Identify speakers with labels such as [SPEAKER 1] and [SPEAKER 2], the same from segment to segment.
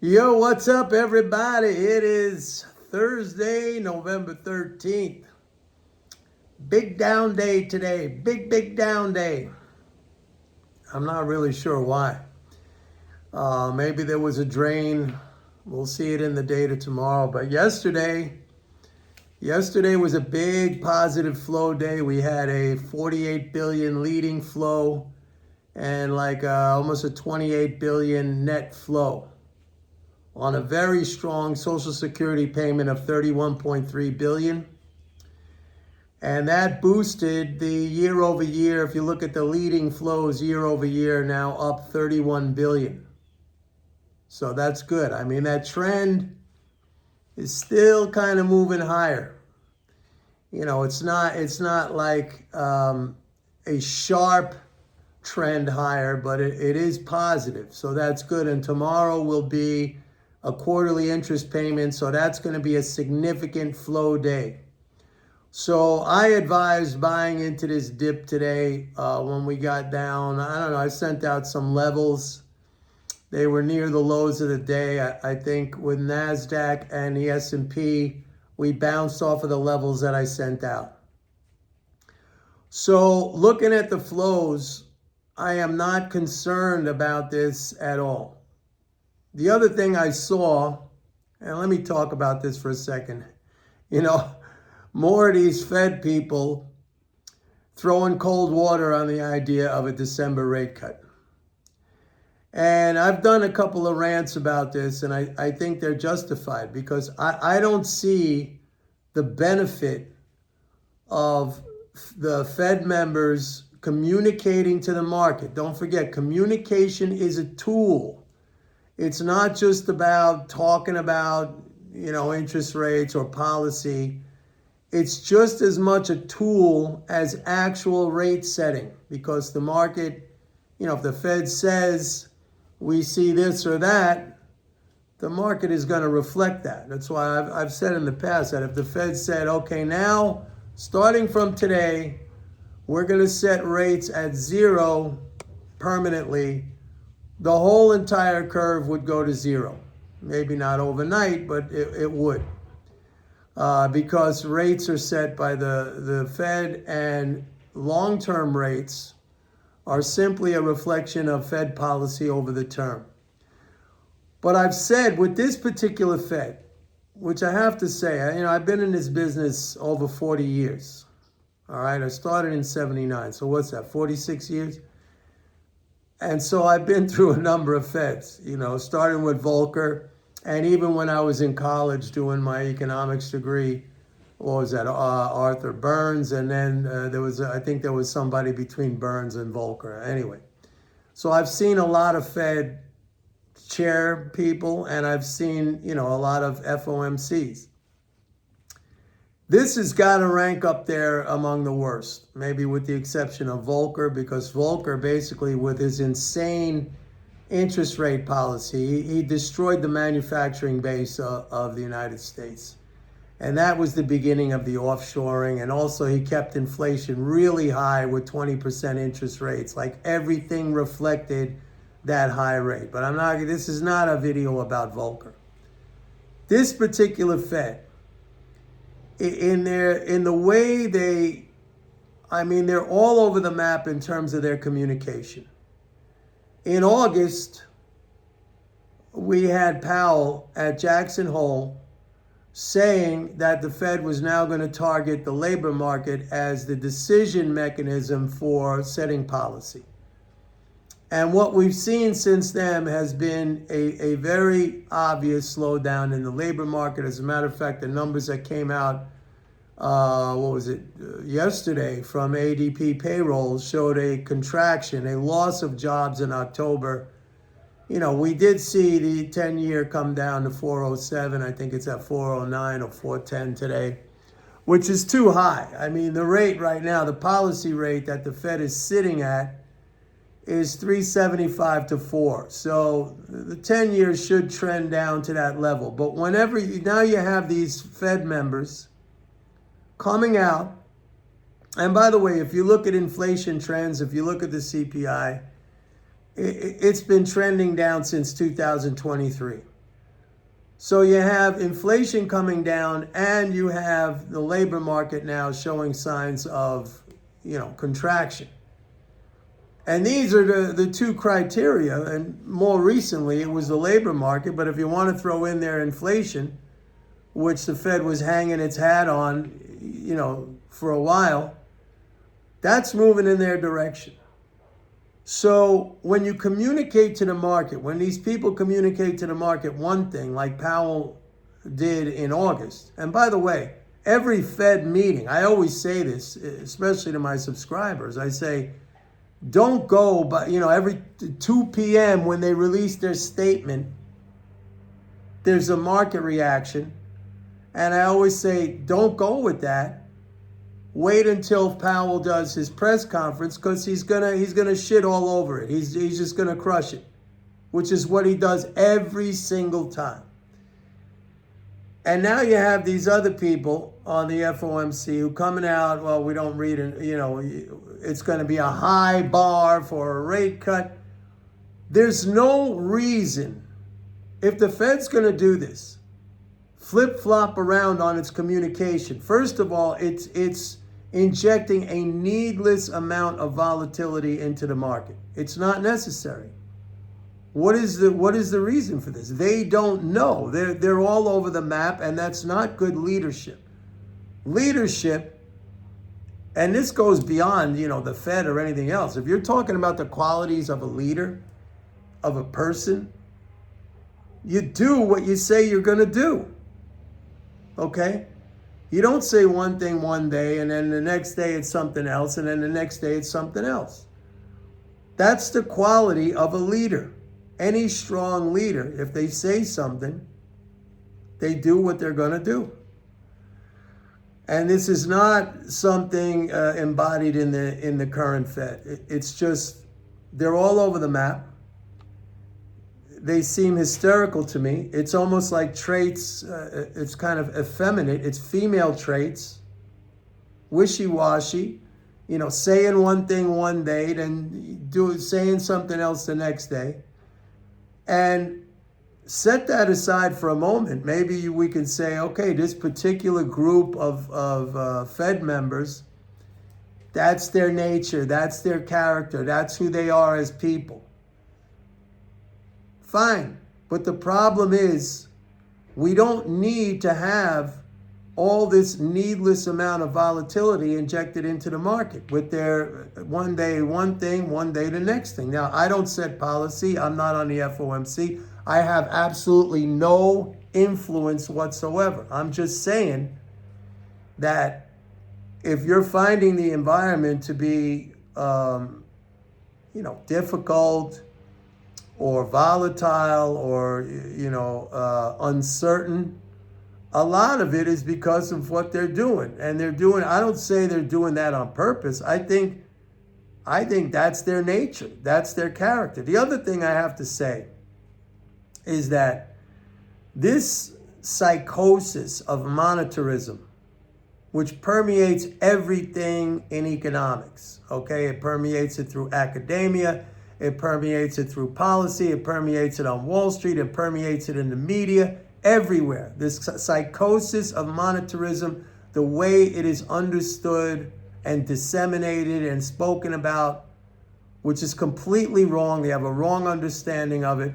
[SPEAKER 1] Yo, what's up, everybody? It is Thursday, November 13th. Big down day today. Big down day. I'm not really sure why. Maybe there was a drain. We'll see it in the data tomorrow. But yesterday was a big positive flow day. We had a 48 billion leading flow and almost a 28 billion net flow on a very strong Social Security payment of 31.3 billion. And that boosted the year over year. If you look at the leading flows year over year, now up 31 billion. So that's good. I mean, that trend is still kind of moving higher. You know, it's not like a sharp trend higher, but it is positive. So that's good. And tomorrow will be a quarterly interest payment. So that's going to be a significant flow day. So I advised buying into this dip today when we got down. I don't know. I sent out some levels. They were near the lows of the day. I think with NASDAQ and the S&P, we bounced off of the levels that I sent out. So looking at the flows, I am not concerned about this at all. The other thing I saw, and let me talk about this for a second, more of these Fed people throwing cold water on the idea of a December rate cut. And I've done a couple of rants about this, and I think they're justified because I don't see the benefit of the Fed members communicating to the market. Don't forget, communication is a tool. It's not just about talking about, interest rates or policy. It's just as much a tool as actual rate setting because the market, if the Fed says we see this or that, the market is going to reflect that. That's why I've said in the past that if the Fed said, okay, now starting from today, we're going to set rates at 0 permanently, the whole entire curve would go to 0. Maybe not overnight, but it would. Because rates are set by the Fed, and long-term rates are simply a reflection of Fed policy over the term. But I've said with this particular Fed, which I have to say, I've been in this business over 40 years. All right, I started in 79. So what's that, 46 years? And so I've been through a number of Feds, starting with Volcker. And even when I was in college doing my economics degree, what was that, Arthur Burns. And then I think there was somebody between Burns and Volcker. Anyway, so I've seen a lot of Fed chair people, and I've seen, a lot of FOMCs. This has got to rank up there among the worst, maybe with the exception of Volcker, because Volcker basically with his insane interest rate policy, he destroyed the manufacturing base of the United States. And that was the beginning of the offshoring. And also he kept inflation really high with 20% interest rates. Like everything reflected that high rate. But this is not a video about Volcker. This particular Fed, in the way they're all over the map in terms of their communication. In August, we had Powell at Jackson Hole saying that the Fed was now going to target the labor market as the decision mechanism for setting policy. And what we've seen since then has been a very obvious slowdown in the labor market. As a matter of fact, the numbers that came out, yesterday from ADP payrolls showed a contraction, a loss of jobs in October. We did see the 10-year come down to 407. I think it's at 409 or 410 today, which is too high. I mean, the rate right now, the policy rate that the Fed is sitting at is 375 to 4. So the 10 years should trend down to that level. But now you have these Fed members coming out. And by the way, if you look at inflation trends, if you look at the CPI, it's been trending down since 2023. So you have inflation coming down, and you have the labor market now showing signs of, contraction. And these are the two criteria. And more recently, it was the labor market. But if you want to throw in there inflation, which the Fed was hanging its hat on, for a while, that's moving in their direction. So when you communicate to the market, when these people communicate to the market one thing, like Powell did in August, and by the way, every Fed meeting, I always say this, especially to my subscribers, I say, don't go, but every 2 p.m. when they release their statement, there's a market reaction. And I always say, don't go with that. Wait until Powell does his press conference, because he's gonna shit all over it. He's just gonna crush it, which is what he does every single time. And now you have these other people on the FOMC who coming out, well, we don't read it, it's going to be a high bar for a rate cut. There's no reason, if the Fed's going to do this, flip-flop around on its communication. First of all, it's injecting a needless amount of volatility into the market. It's not necessary. What is the reason for this? They don't know. They're all over the map, and that's not good leadership. Leadership, and this goes beyond, the Fed or anything else. If you're talking about the qualities of a leader, of a person, you do what you say you're going to do. Okay? You don't say one thing one day, and then the next day it's something else, and then the next day it's something else. That's the quality of a leader. Any strong leader, if they say something, they do what they're going to do. And this is not something embodied in the current Fed. It's just, they're all over the map. They seem hysterical to me. It's almost like traits, it's kind of effeminate. It's female traits, wishy-washy, saying one thing one day, then saying something else the next day. And set that aside for a moment. Maybe we can say, okay, this particular group of Fed members, that's their nature, that's their character, that's who they are as people. Fine. But the problem is, we don't need to have all this needless amount of volatility injected into the market with their one day one thing, one day the next thing. Now, I don't set policy. I'm not on the FOMC. I have absolutely no influence whatsoever. I'm just saying that if you're finding the environment to be, difficult or volatile or, uncertain, a lot of it is because of what they're doing. And I don't say they're doing that on purpose. I think that's their nature. That's their character. The other thing I have to say is that this psychosis of monetarism, which permeates everything in economics, okay? It permeates it through academia. It permeates it through policy. It permeates it on Wall Street. It permeates it in the media. Everywhere. This psychosis of monetarism, the way it is understood and disseminated and spoken about, which is completely wrong. They have a wrong understanding of it.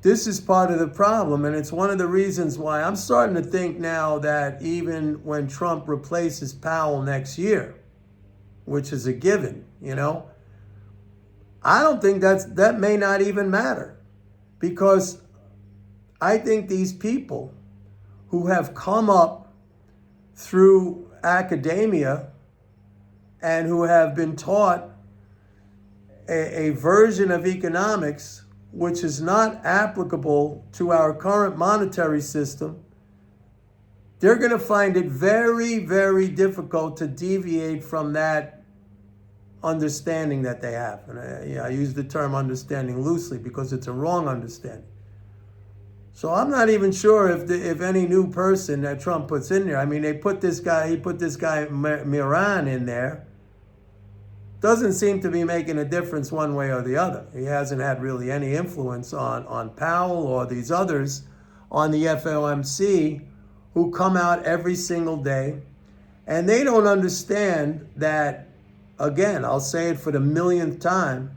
[SPEAKER 1] This is part of the problem, and it's one of the reasons why I'm starting to think now that even when Trump replaces Powell next year, which is a given, I don't think that may not even matter. Because I think these people who have come up through academia and who have been taught a version of economics which is not applicable to our current monetary system, they're going to find it very, very difficult to deviate from that understanding that they have. And I use the term understanding loosely because it's a wrong understanding. So I'm not even sure if any new person that Trump puts in there, he put this guy Miran in there, doesn't seem to be making a difference one way or the other. He hasn't had really any influence on Powell or these others on the FOMC who come out every single day. And they don't understand that, again, I'll say it for the millionth time.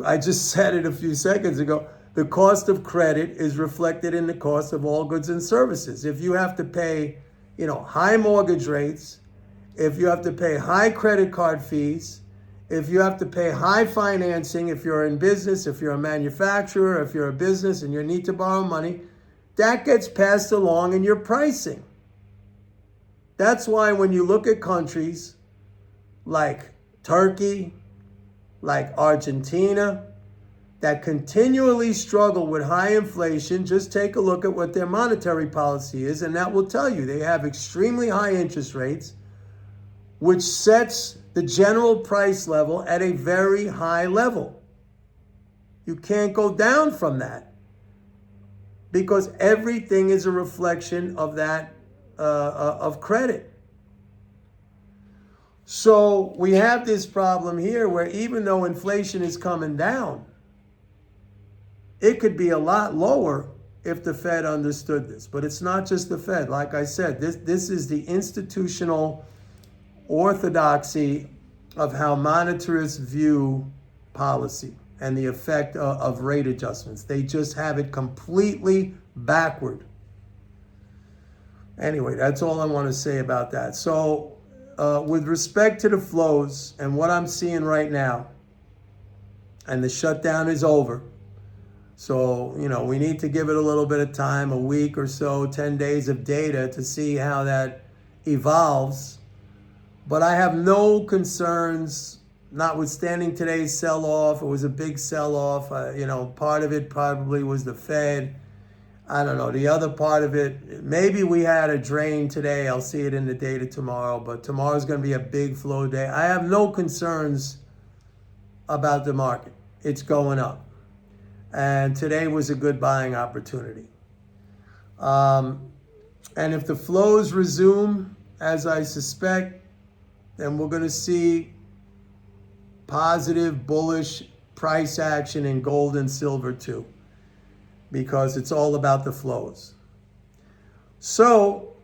[SPEAKER 1] I just said it a few seconds ago. The cost of credit is reflected in the cost of all goods and services. If you have to pay, high mortgage rates, if you have to pay high credit card fees, if you have to pay high financing, if you're in business, if you're a manufacturer, if you're a business and you need to borrow money, that gets passed along in your pricing. That's why when you look at countries like Turkey, like Argentina, that continually struggle with high inflation, just take a look at what their monetary policy is, and that will tell you they have extremely high interest rates, which sets the general price level at a very high level. You can't go down from that because everything is a reflection of that, of credit. So we have this problem here where even though inflation is coming down, it could be a lot lower if the Fed understood this. But it's not just the Fed. Like I said, this is the institutional orthodoxy of how monetarists view policy and the effect of rate adjustments. They just have it completely backward. Anyway, that's all I want to say about that. So with respect to the flows and what I'm seeing right now, and the shutdown is over. So, we need to give it a little bit of time, a week or so, 10 days of data to see how that evolves. But I have no concerns, notwithstanding today's sell-off. It was a big sell-off. Part of it probably was the Fed. I don't know. The other part of it, maybe we had a drain today. I'll see it in the data tomorrow. But tomorrow's going to be a big flow day. I have no concerns about the market. It's going up. And today was a good buying opportunity. And if the flows resume, as I suspect, then we're going to see positive, bullish price action in gold and silver too, because it's all about the flows. So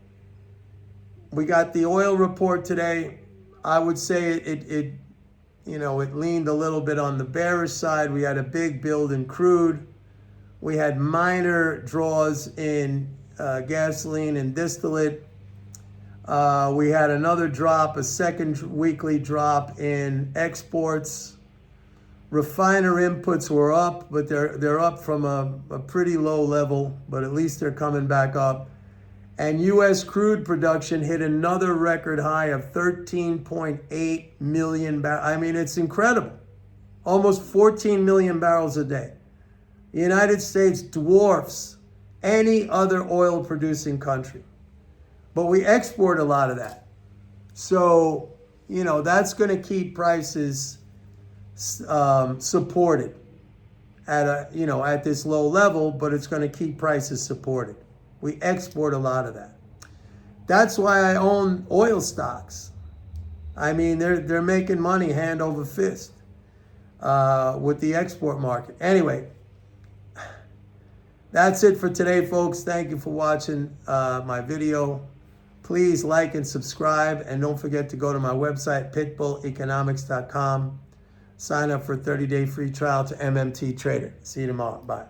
[SPEAKER 1] we got the oil report today. I would say it leaned a little bit on the bearish side. We had a big build in crude. We had minor draws in gasoline and distillate. We had another drop, a second weekly drop in exports. Refiner inputs were up, but they're up from a pretty low level, but at least they're coming back up. And U.S. crude production hit another record high of 13.8 million barrels. I mean, it's incredible. Almost 14 million barrels a day. The United States dwarfs any other oil-producing country. But we export a lot of that. So, that's going to keep prices supported at this low level, but it's going to keep prices supported. We export a lot of that. That's why I own oil stocks. I mean, they're making money hand over fist with the export market. Anyway, that's it for today, folks. Thank you for watching my video. Please like and subscribe, and don't forget to go to my website, pitbulleconomics.com. Sign up for a 30-day free trial to MMT Trader. See you tomorrow. Bye.